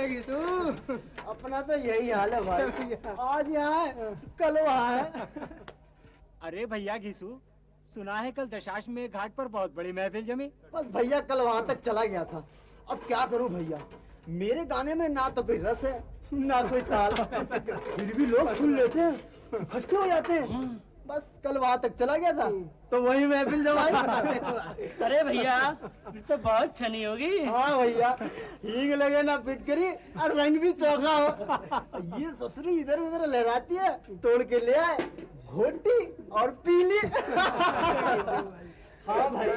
है घिसू? अपना तो यही हाल है भाई, आज यहाँ है कल वहाँ है। अरे भैया घिसू, सुना है कल दशाश्व में घाट पर बहुत बड़ी महफिल जमी। बस भैया कल वहाँ तक चला गया था। अब क्या करूँ भैया, मेरे गाने में ना तो कोई रस है ना कोई ताल, फिर भी लोग सुन लेते हैं, इकट्ठे हो जाते हैं। बस कल वहाँ तक चला गया था तो वही महफिल जमाई। अरे भैया ये तो बहुत छनी होगी। हाँ भैया, हींग लगे ना पिटकरी और रंग भी चौका हो। ये ससुरी इधर उधर लहराती है, तोड़ के ले आए घोटी और पीली। हाँ भाई,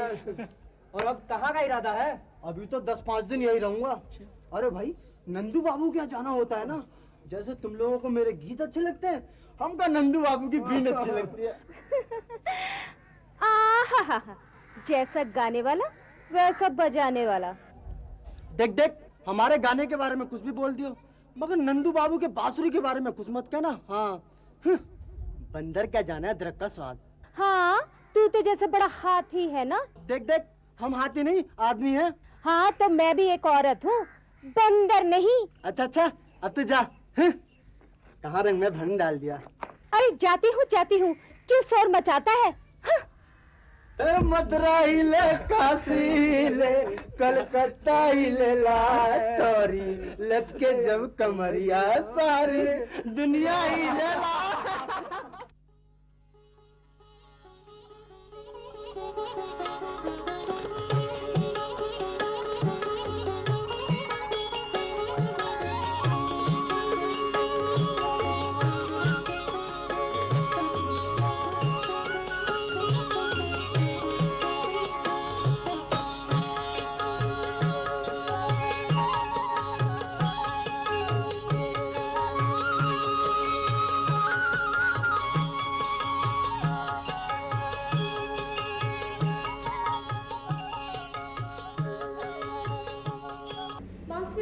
और अब कहाँ का इरादा है? अभी तो 10-5 दिन यही रहूंगा। अरे भाई, नंदू बाबू क्या जाना होता है ना, जैसे तुम लोगों को मेरे गीत अच्छे लगते हैं, हमका नंदू बाबू की बीन अच्छी लगती है। आहा, जैसा गाने वाला वैसा बजाने वाला। देख देख, हमारे गाने के बारे में कुछ भी बोल दियो, मगर नंदू बाबू के बांसुरी के बारे में कुछ मत कहना। हाँ, बंदर क्या जाना है दरख्त का स्वाद। हाँ, तू तो जैसे बड़ा हाथी है ना। देख देख, हम हाथी नहीं आदमी हैं। हाँ, तो मैं भी एक औरत हूँ, बंदर नहीं। अच्छा, अब तू जा। कहाँ रंग में भंग डाल दिया। अरे जाती हूँ, क्यों शोर मचाता है? मथुरा ही ले, काशी ले, कलकत्ता ही ले ला तोरी, लचके जब कमरिया सारी दुनिया ही ले ला।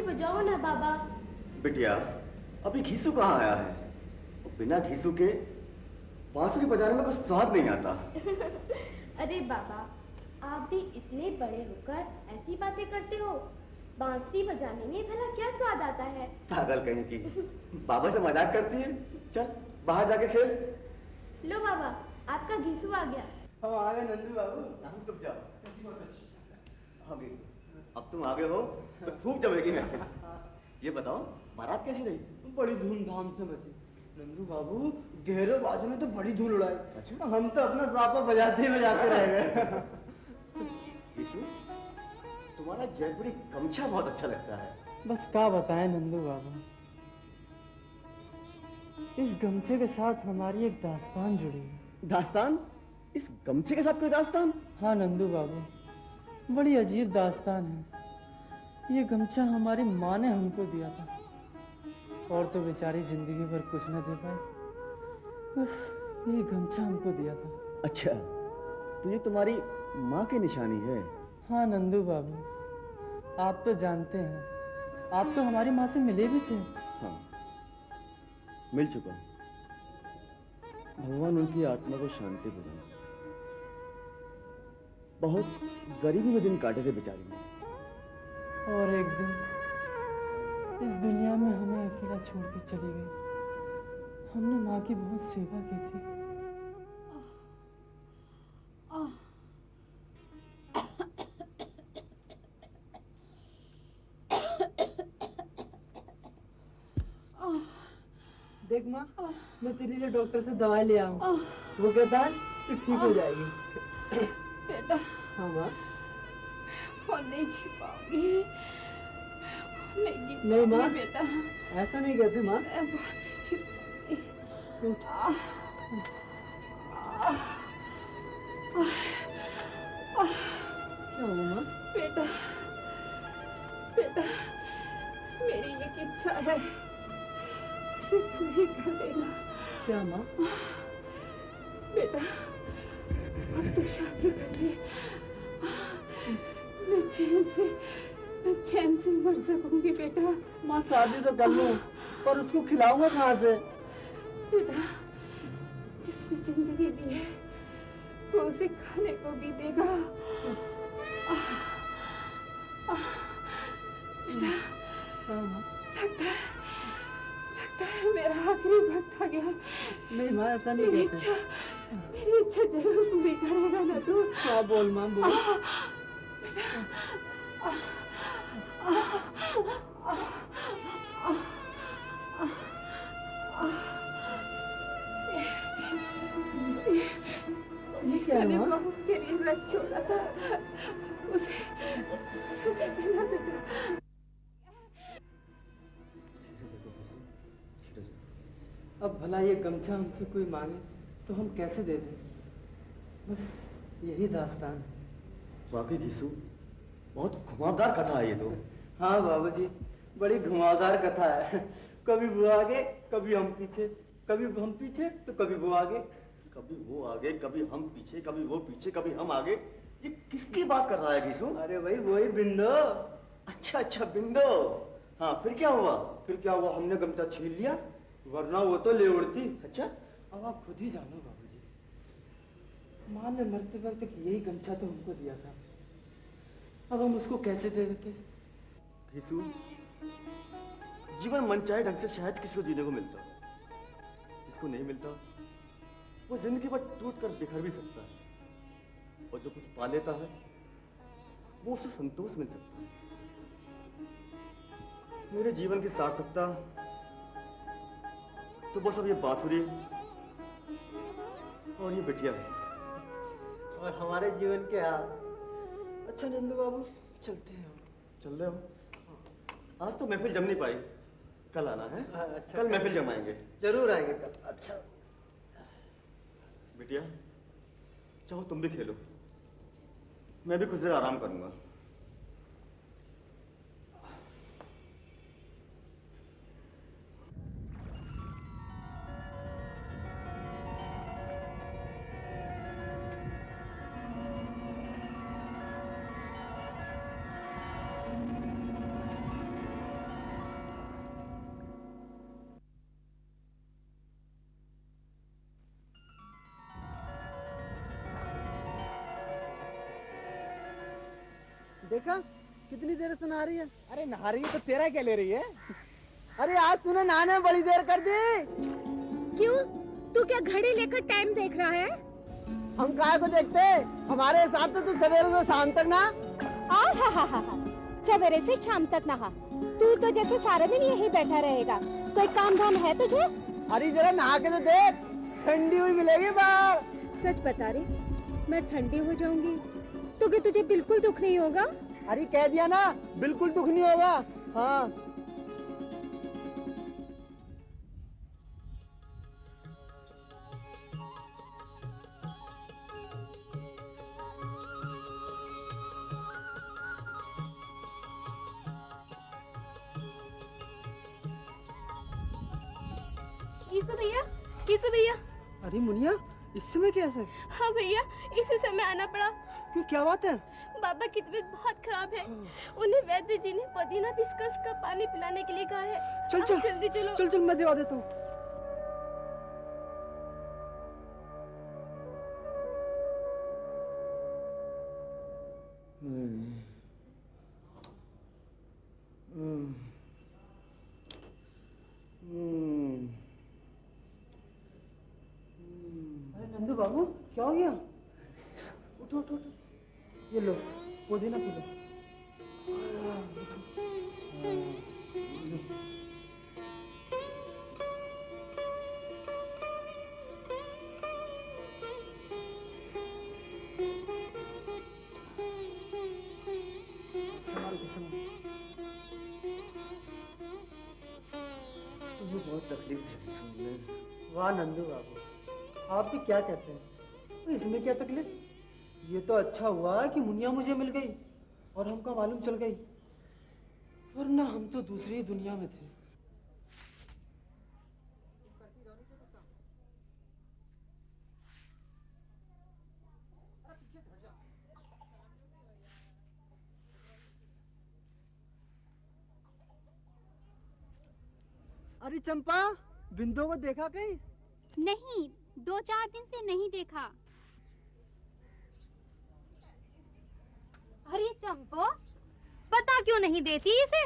बजाओ ना बाबा। बिटिया, अभी घीसू कहाँ आया है? बिना घीसू के बांसुरी बजाने में कुछ स्वाद नहीं आता। अरे बाबा, आप भी इतने बड़े होकर ऐसी बातें करते हो। बांसुरी बजाने में भला क्या स्वाद आता है? पागल कहीं की, बाबा से मजाक करती है। चल बाहर जाके खेल। लो बाबा, आपका घीसू आ गया। हम आ गए नंदू बाबू। हम तुम जाओ। हाँ घीसू, अब तुम आगे हो तो खूब जमेगी महफिल। ये बताओ, बारात कैसी रही? बड़ी धूमधाम से बची। नंदू बाबू गहरे बाजू में तो बड़ी धूल उड़ाई। अच्छा, हम तो अपना सापा बजाते रह गए। घीसू, तुम्हारा जयपुरी गमछा बहुत अच्छा लगता है। बस क्या बताएं नंदू बाबू, इस गमछे के साथ हमारी एक दास्तान जुड़ी है। दास्तान? इस गमछे के साथ कोई दास्तान? हाँ नंदू बाबू, बड़ी अजीब दास्तान है। ये गमछा हमारी माँ ने हमको दिया था, और तो बेचारी जिंदगी भर कुछ न दे पाई, बस ये गमछा हमको दिया था। अच्छा, तो ये तुम्हारी माँ की निशानी है? हाँ नंदू बाबू, आप तो जानते हैं, आप तो हमारी माँ से मिले भी थे। हाँ, मिल चुका। भगवान उनकी आत्मा को शांति प्रदान करे। बहुत गरीबी में दिन काटे थे बेचारी ने। और एक दिन इस दुनिया में हमें अकेला छोड़ के चली गई। हमने माँ की बहुत सेवा की थी। देख माँ, मैं तेरे लिए डॉक्टर से दवाई ले आऊं। वो कहता है कि ठीक हो जाएगी। बेटा, हाँ माँ। और नहीं जी पाऊंगी, नहीं माँ, बेटा, ऐसा नहीं कहती माँ। क्या हुआ माँ? बेटा, मेरी एक इच्छा है, उसे पूरी कर देना। क्या माँ? बेटा, अब तो शादी कर ले, मैं चैन से मर सकूंगी बेटा। माँ शादी तो कर लूं, पर उसको खिलाऊंगा कहाँ से? बेटा, जिसने जिंदगी दी है वो उसे खाने को भी देगा। बेटा, लगता है मेरा आखिरी वक्त आ गया। नहीं माँ, ऐसा नहीं कहते। मेरी इच्छा जरूर पूरी करेगा ना तू। हाँ बोल माँ, बोल। ये क्या है माँ? बहू के लिए व्रत छोड़ा था, उसे दे देना बेटा। अब भला ये गमछा हमसे कोई मांगे तो हम कैसे दे दें? बस यही दास्तान है। वाकई घीसू, बहुत घुमावदार कथा है ये तो। हाँ बाबूजी, बड़ी घुमावदार कथा है। कभी वो आगे, कभी हम पीछे, कभी हम पीछे तो कभी वो आगे। कभी वो आगे, कभी हम पीछे, कभी वो पीछे, कभी हम आगे। ये किसकी बात कर रहा है घीसू? अरे भाई वही बिंदो। अच्छा अच्छा, बिंदो। हाँ, फिर क्या हुआ? फिर क्या हुआ, हमने गमछा छीन लिया, वरना वो तो ले उड़ती। अच्छा, अब आप खुद ही जानो बाबूजी, माँ ने मरते वक्त यही गमछा तो हमको दिया था, अब हम उसको कैसे दे देते? घीसू, जीवन मनचाहे ढंग से शायद किसी को जीने को मिलता, जिसको नहीं मिलता वो जिंदगी भर टूट कर बिखर भी सकता है, और जो कुछ पा लेता है वो उसे संतोष मिल सकता है। मेरे जीवन की सार्थकता तो बस अब ये बांसुरी और ये बिटिया है। और हमारे जीवन के हाल। अच्छा नंदू बाबू, चलते हैं हम। चल रहे हो? आज तो महफिल जम नहीं पाई, कल आना है। अच्छा, कल महफिल जमाएंगे। जरूर आएंगे कल। अच्छा बिटिया, चाहो तुम भी खेलो, मैं भी कुछ देर आराम करूंगा। देखा कितनी देर से नहा रही है। अरे नहा रही है तो तेरा क्या ले रही है? अरे आज तूने नहाने में बड़ी देर कर दी। क्यों? तू क्या घड़ी लेकर टाइम देख रहा है? हम काहे को देखते, हमारे हिसाब से तू सवेरे से शाम तक ना। हा सवेरे से शाम तक नहा। तू तो जैसे सारा दिन यही बैठा रहेगा, कोई काम धाम है तुझे? अरे जरा नहा के तो देख, ठंडी हुई मिलेगी बाहर। सच बता रे, मैं ठंडी हो जाऊंगी तो क्या तुझे बिल्कुल दुख नहीं होगा? अरे कह दिया ना, बिल्कुल दुख नहीं होगा। हाँ कीसू भैया। अरे मुनिया, इस समय कैसे? हाँ भैया, इसी समय आना पड़ा। क्यों, क्या बात है? बाबा की तबीयत बहुत खराब है, उन्हें वैद्य जी ने पुदीना पीसकर उसका पानी पिलाने के लिए कहा है। चल आप चल जल्दी चलो। चल चल, मैं दिला देता हूँ। अरे नंदू बाबू, क्या हो गया? उठो उठो उठो, ये लो पुदीना पी लो। संभाल के संभाल। तुम्हें बहुत तकलीफ थी सुनने। वाह नंदू बाबू, आप भी क्या कहते हैं? तो इसमें क्या तकलीफ? ये तो अच्छा हुआ कि मुनिया मुझे मिल गई और हमका मालूम चल गई, वरना हम तो दूसरी दुनिया में थे। अरे चंपा, बिंदु को देखा कहीं? नहीं, 2-4 दिन से नहीं देखा। अरे चंपो, पता क्यों नहीं देती इसे?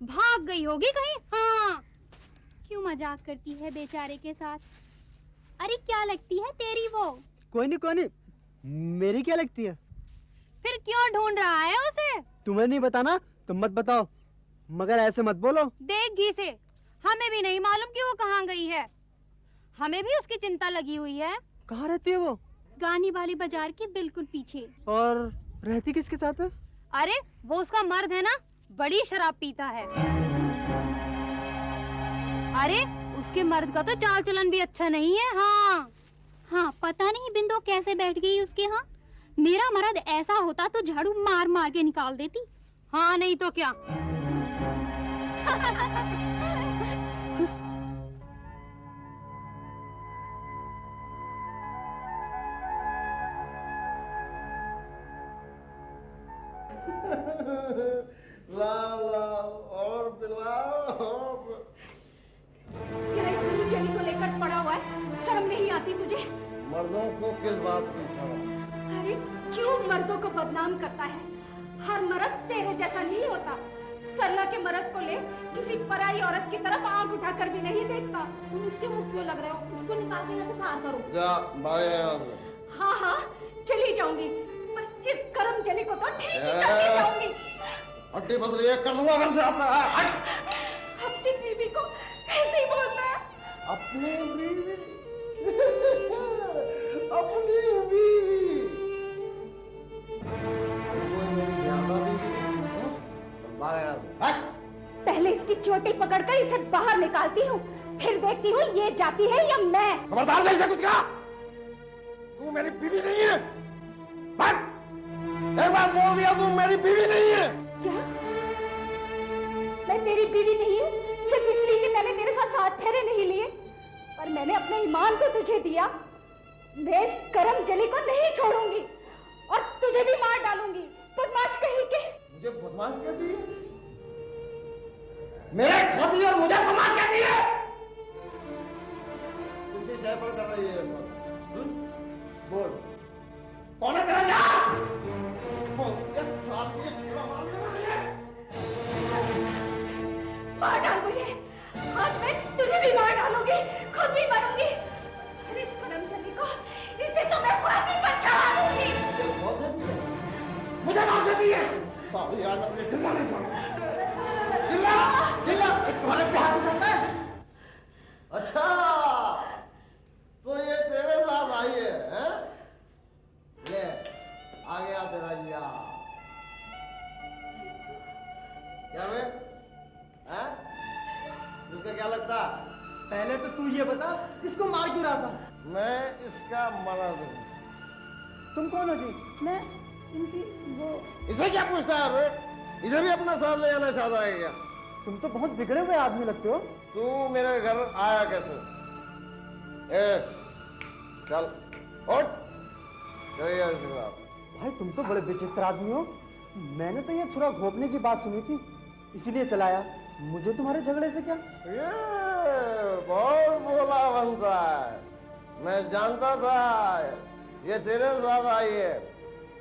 भाग गई होगी कहीं। हाँ, क्यों मजाक करती है बेचारे के साथ? अरे क्या लगती है तेरी वो? कोई नहीं, मेरी क्या लगती है? फिर क्यों ढूंढ रहा है उसे? तुम्हें नहीं बताना, तुम मत बताओ, मगर ऐसे मत बोलो। देख घी से, हमें भी नहीं मालूम कि वो कहाँ गई है। हमें भी उसकी चिंता लगी हुई है। कहाँ रहती है वो? गानी वाली बाजार के बिल्कुल पीछे। और रहती किसके साथ है? अरे वो उसका मर्द है ना, बड़ी शराब पीता है। अरे उसके मर्द का तो चाल चलन भी अच्छा नहीं है। हाँ, पता नहीं बिंदु कैसे बैठ गई उसके यहाँ। मेरा मर्द ऐसा होता तो झाड़ू मार मार के निकाल देती। हाँ नहीं तो क्या। लाओ और पिलाओ जली को लेकर पड़ा हुआ है, शर्म नहीं आती तुझे? मर्दों को किस बात की शर्म? अरे क्यों मर्दों को बदनाम करता है? हर मर्द तेरे जैसा नहीं होता। सरला के मर्द को ले किसी पराई औरत की तरफ आंख उठाकर भी नहीं देखता। तुम इसके मुंह क्यों लग रहे हो? इसको निकाल के यहाँ से बाहर करो। जा भागे यहाँ से। हाँ, चली जाऊंगी, पर इस कर्म जली को तो ठीक ही करके जाऊंगी। हड्डी बस रही है, कर लूंगा घर से आता है। अपनी बीवी को ऐसे ही बोलता है। अपनी बीवी अपनी बीवी कोई मेरी ज्यादा बीवी बाहर यहाँ से। हट! पहले इसकी चोटी पकड़कर इसे बाहर निकालती हूँ, फिर देखती हूँ ये जाती है या मैं। खबरदार से इसे कुछ कहा। तू मेरी बीवी नहीं है। हट! एक बार बोल दिया तू मेरी बीवी नहीं है। क्या? मैं तेरी बीवी नहीं हूँ सिर्फ इसलिए कि मैंने तेरे साथ 7 फेरे नहीं लिए, पर मैंने अपने ईमान को तुझे दिया। मैं इस करम जली को नहीं छोड़ूंगी और तुझे भी मार डालूंगी, बदमाश कहीं के। मुझे बदमाश कहती है? मेरे खाती और मुझे बदमाश कहती है? किसकी शय पर कर रही है ये सब? बोल, कौन है तेरा यार? ये साली ये छुरा मारने वाली है। मार डाल मुझे, आज मैं तुझे भी मार डालूंगी, खुद भी मरूंगी। अरे इस करम जली को, इसे तो मैं फांसी पर चढ़ा दूंगी। मुझे कौन देती है? साली यार मैं तुझे चिल्ला नहीं छोड़ूंगा। चिल्ला तुम्हारे पे हाथ उठाता है? अच्छा तो ये तेरे साथ आई है, हैं? ले आ गया तेरा यार। क्या बे? हैं? इसका क्या लगता? पहले तो तू ये बता, इसको मार क्यों रहा था? मैं इसका मर्द हूँ। तुम कौन हो जी? मैं इनकी वो। इसे क्या पूछता है बे? इसे भी अपना साथ ले जाना चाहता है क्या? तुम तो बहुत बिगड़े हुए आदमी लगते हो। तू मेरे घर आया कैसे? चल उठ, चलिए इसके साथ। भाई तुम तो बड़े विचित्र आदमी हो। मैंने तो ये छुरा घोंपने की बात सुनी थी, इसीलिए चलाया। मुझे तुम्हारे झगड़े से क्या? ये बहुत बोला बनता है। मैं जानता था ये तेरे साथ आई है,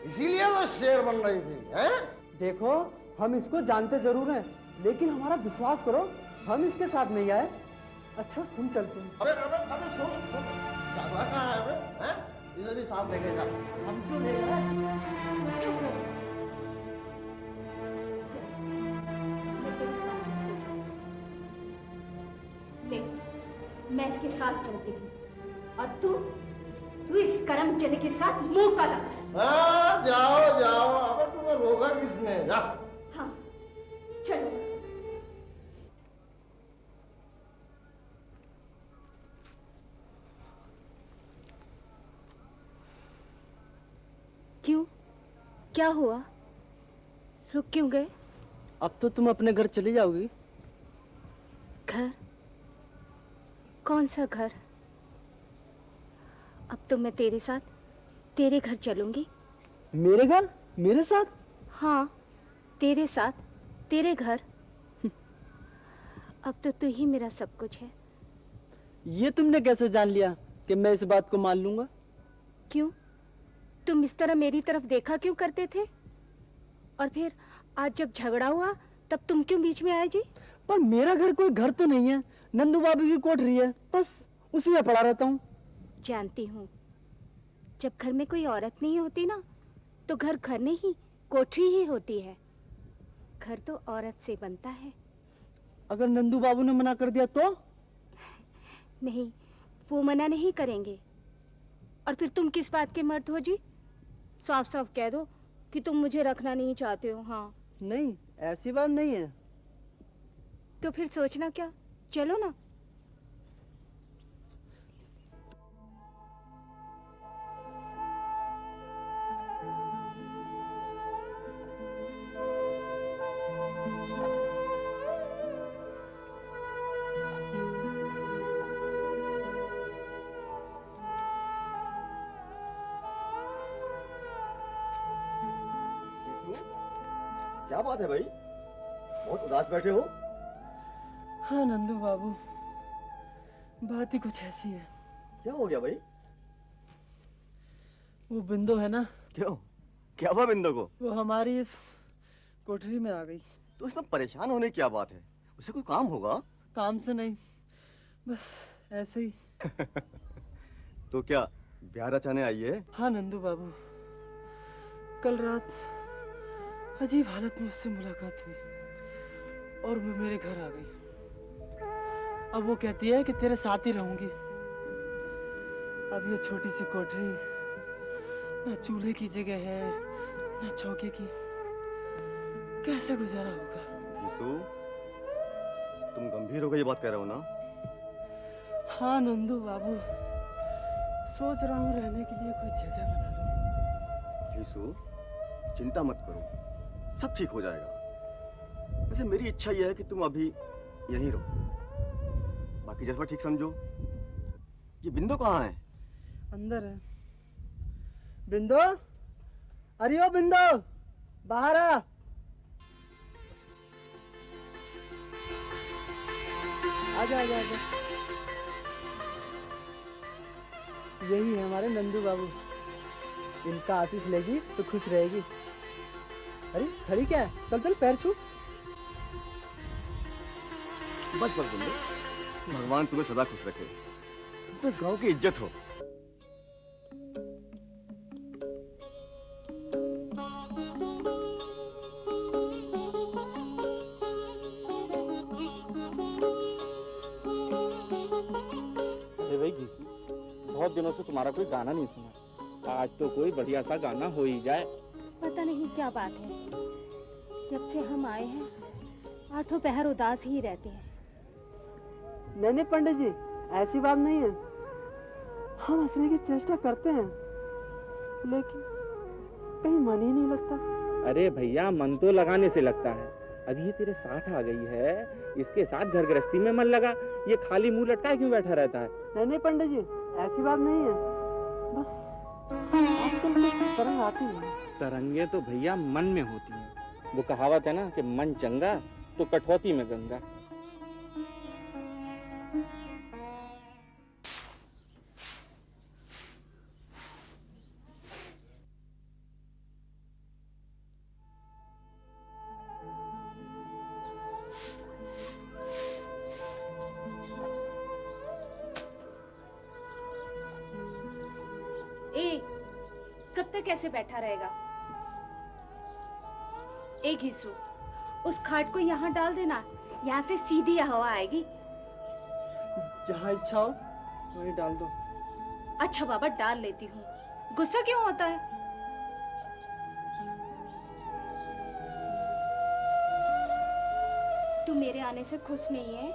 इसीलिए तो शेर बन रही थी, हैं? देखो हम इसको जानते जरूर हैं, लेकिन हमारा विश्वास करो, हम इसके साथ नहीं आए। अच्छा तुम चलते हैं। अबे अबे अबे सुन सुन, चाचा कहाँ है बे? हैं? इसे भी साथ लेके जा। हम क्यों ले रहे हैं? ले, मैं इसके साथ चलती हूँ और तू इस करम जली के साथ मुंह काला कर। हाँ जाओ जाओ, अबे तुम्हें रोका किसने? जा। हाँ चलो। क्यों? क्या हुआ? रुक क्यों गए? अब तो तुम अपने घर चली जाओगी। घर? कौन सा घर? अब तो मैं तेरे साथ तेरे घर चलूंगी। मेरे घर? मेरे साथ? हाँ, तेरे साथ तेरे घर। अब तो तू ही मेरा सब कुछ है। ये तुमने कैसे जान लिया कि मैं इस बात को मान लूंगा? क्यों? तुम इस तरह मेरी तरफ देखा क्यों करते थे? और फिर आज जब झगड़ा हुआ तब तुम क्यों बीच में आए जी? पर मेरा घर कोई घर तो नहीं है, नंदू बाबू की कोठरी है, बस उसी में पड़ा रहता हूँ। जानती हूँ, जब घर में कोई औरत नहीं होती ना, तो घर घर नहीं, कोठरी ही होती है। घर तो औरत से बनता है। अगर नंदू बाबू ने मना कर दिया तो? नहीं, वो मना नहीं करेंगे। और फिर तुम किस बात के मर्द हो जी? साफ साफ कह दो कि तुम मुझे रखना नहीं चाहते हो। हाँ, नहीं, ऐसी बात नहीं है। तो फिर सोचना क्या, चलो ना। क्या बात है भाई, बहुत उदास बैठे हो? हाँ नंदू बाबू, बात ही कुछ ऐसी है। क्या हो गया भाई? वो बिंदु है ना, क्यों, क्या हुआ बिंदु को? वो हमारी इस कोठरी में आ गई। तो इसमें परेशान होने की क्या बात है? उसे कोई काम होगा। काम से नहीं, बस ऐसे ही। तो क्या ब्याह रचाने आई है? हाँ नंदू बाबू, कल रात अजीब हालत में उससे मुलाकात हुई और वो मेरे घर आ गई। अब वो कहती है कि तेरे साथ ही रहूंगी। अब ये छोटी सी कोठरी, ना चूल्हे की जगह है, ना चौके की, कैसे गुजारा होगा? यीशु, तुम गंभीर होकर ये बात कह रहे हो ना? हाँ नंदू बाबू, सोच रहा हूँ रहने के लिए कोई जगह बना लूं। यीशु, चिंता मत करो, सब ठीक हो जाएगा। वैसे मेरी इच्छा यह है कि तुम अभी यहीं रहो, बाकी जैसा ठीक समझो। ये बिंदु कहाँ है? अंदर है। बिंदु, अरे ओ बिंदु, बाहर आ। आजा आजा आजा। यही है हमारे नंदू बाबू, इनका आशीष लेगी तो खुश रहेगी। अरे खड़ी क्या है, चल चल पैर छू। बस बस बिंदु, भगवान तुम्हें सदा खुश रखे। तुम तो इस गांव की इज्जत हो। अरे भाई घीसू, बहुत दिनों से तुम्हारा कोई गाना नहीं सुना। आज तो कोई बढ़िया सा गाना हो ही जाए। पता नहीं क्या बात है, जब से हम आए हैं आठों पहर उदास ही रहते हैं। नहीं नहीं पंडित जी, ऐसी बात नहीं है। हम हंसने की चेष्टा करते हैं, लेकिन कहीं मन ही नहीं लगता। अरे भैया, मन तो लगाने से लगता है। अब ये तेरे साथ आ गई है, इसके साथ घर गृहस्थी में मन लगा। ये खाली मुंह लटकाए क्यों बैठा रहता है? नहीं नहीं पंडित जी, ऐसी बात नहीं है। बस आजकल कुछ तरंग आती नहीं। तरंगे तो भैया मन में होती हैं। वो कहावत है ना कि मन चंगा तो कठौती में गंगा। ए, कब तक ऐसे बैठा रहेगा? एक हिस्सू, उस खाट को यहाँ डाल देना, यहाँ से सीधी हवा आएगी। जहाँ इच्छा हो वहीं डाल दो। अच्छा बाबा, डाल लेती हूँ। गुस्सा क्यों होता है? तू मेरे आने से खुश नहीं है?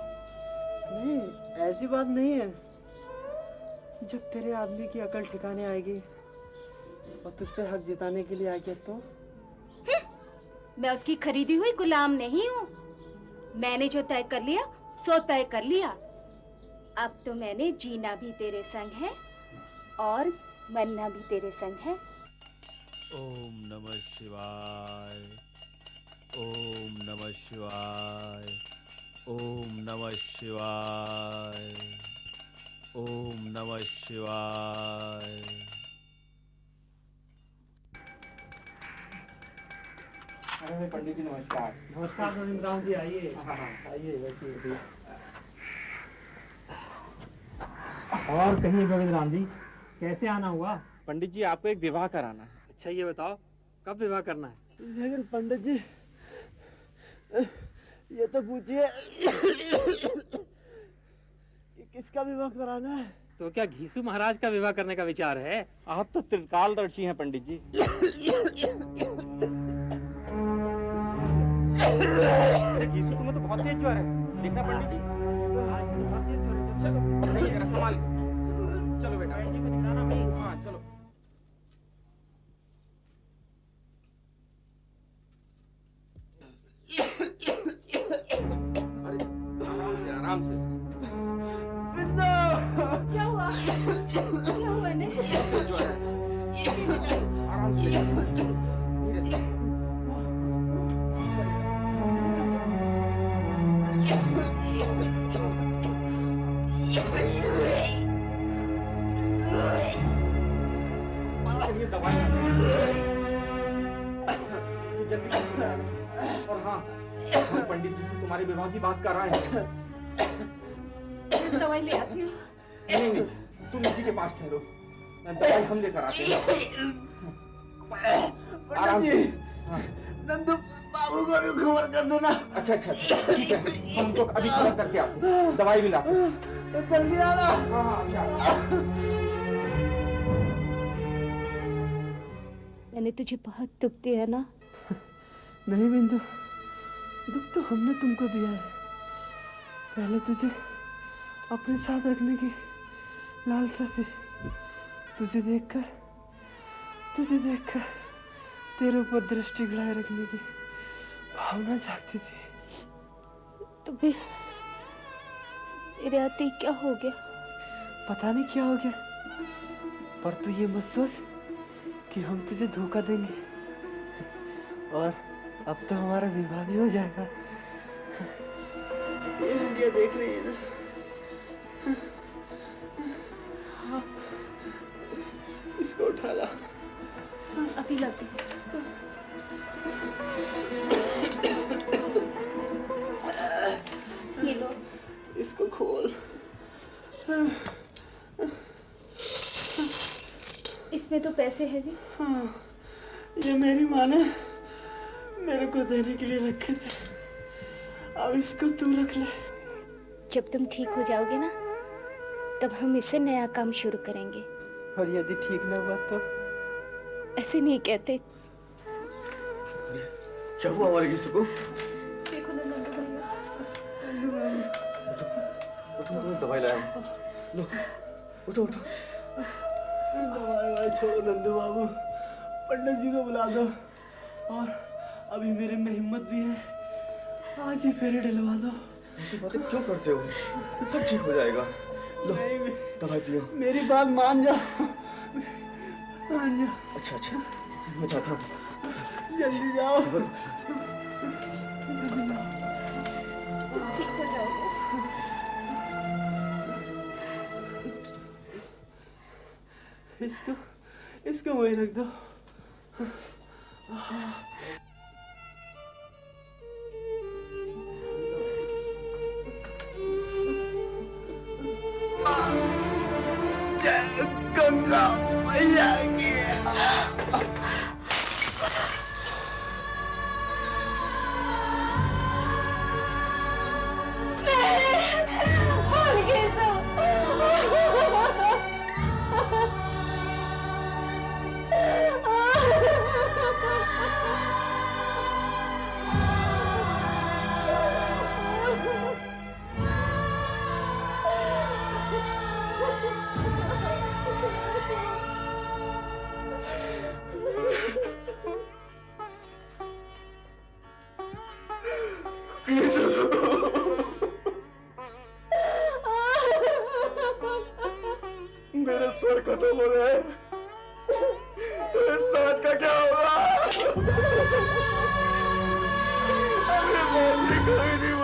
नहीं, ऐसी बात नहीं है। जब तेरे आदमी की अकल ठिकाने आएगी और तुझ पे हक जिताने के लिए आ गया तो? मैं उसकी खरीदी हुई गुलाम नहीं हूँ। मैंने जो तय कर लिया सो तय कर लिया। अब तो मैंने जीना भी तेरे संग है और मरना भी तेरे संग है। ओम नमः शिवाय, ओम नमः शिवाय, ओम नमः शिवाय, ओम नमः शिवाय। पंडित जी नमस्कार। नमस्कार गोविंद राम जी, आइए। आइए बैठिए। और कहिए गोविंद राम जी, कैसे आना हुआ? पंडित जी आपको एक विवाह कराना है। अच्छा ये बताओ, कब विवाह करना है? लेकिन पंडित जी, ये तो पूछिए कि किसका विवाह कराना है? तो क्या घीसू महाराज का विवाह करने का विचार है? आप तो त्रिकालदर्शी हैं पंडित जी। अरे घीसू तुम्हें तो बहुत तेज ज्वर है, देखना पंडित जी। चलो नहीं जरा संभाल, चलो बेटा जी को दिखाना भाई। हाँ चलो। अरे आराम से। क्या हुआ? क्या हुआ ने? ज्वर है, आराम से धीरे। और हाँ, हम पंडित जी से तुम्हारे विवाह की बात कर रहे हैं। दवाई ले आती हूँ। नहीं, तुम इसी के पास ठहरो, दवाई हम लेकर आते हैं। आराम से। हाँ। नंदू बाबू को भी खबर कर दो ना। अच्छा, ठीक है, हम तो अभी खबर करके आते हैं, दवाई भी लाते हैं। जल्दी आना। हाँ, अभी आते हैं। मैंने तुझे बहुत दुख दिया ना? नहीं बिंदु, दुख तो हमने तुमको दिया है। पहले तुझे अपने साथ रखने की लालसा थी। तुझे देखकर तेरे ऊपर दृष्टि गड़ाए रखने की भावना जागती थी। तुम्हें मेरे आते ही क्या हो गया? पता नहीं क्या हो गया, पर तू ये मत सोच कि हम तुझे धोखा देंगे। और अब तो हमारा विवाह भी हो जाएगा। ये देख रही है ना? इसको उठा ला। अभी लाती हूँ। ये लो। इसको खोल। इसमें तो पैसे हैं जी। हाँ, ये मेरी माँ ने मेरे को देने के लिए रखे थे। अब इसको तू रख ले। जब तुम ठीक हो जाओगे ना, तब हम इससे नया काम शुरू करेंगे। और यदि ठीक न हुआ तो? ऐसे नहीं कहते। क्या हुआ हमारे घीसू को? देखो ना नंदू भैया। उठो, दवाई लाया। लो, उठो। दवाई छोड़ो नंदू बाबू, पंडित जी को बुला दो। और अभी मेरे में हिम्मत भी है, आज ही फेरे डलवा दो। ऐसी बातें क्यों करते हो? सब ठीक हो जाएगा। लो, दवाई पियो। मेरी बात मान जा। अच्छा, मैं जाता हूँ। जल्दी जाओ। ठीक हो जाओगे। इसको वहीं रख दो। जय गंगा मैया की। मेरे स्वर खत्म हो रहे हैं, तो इस सांच का क्या होगा? अरे मौत भी कोई नहीं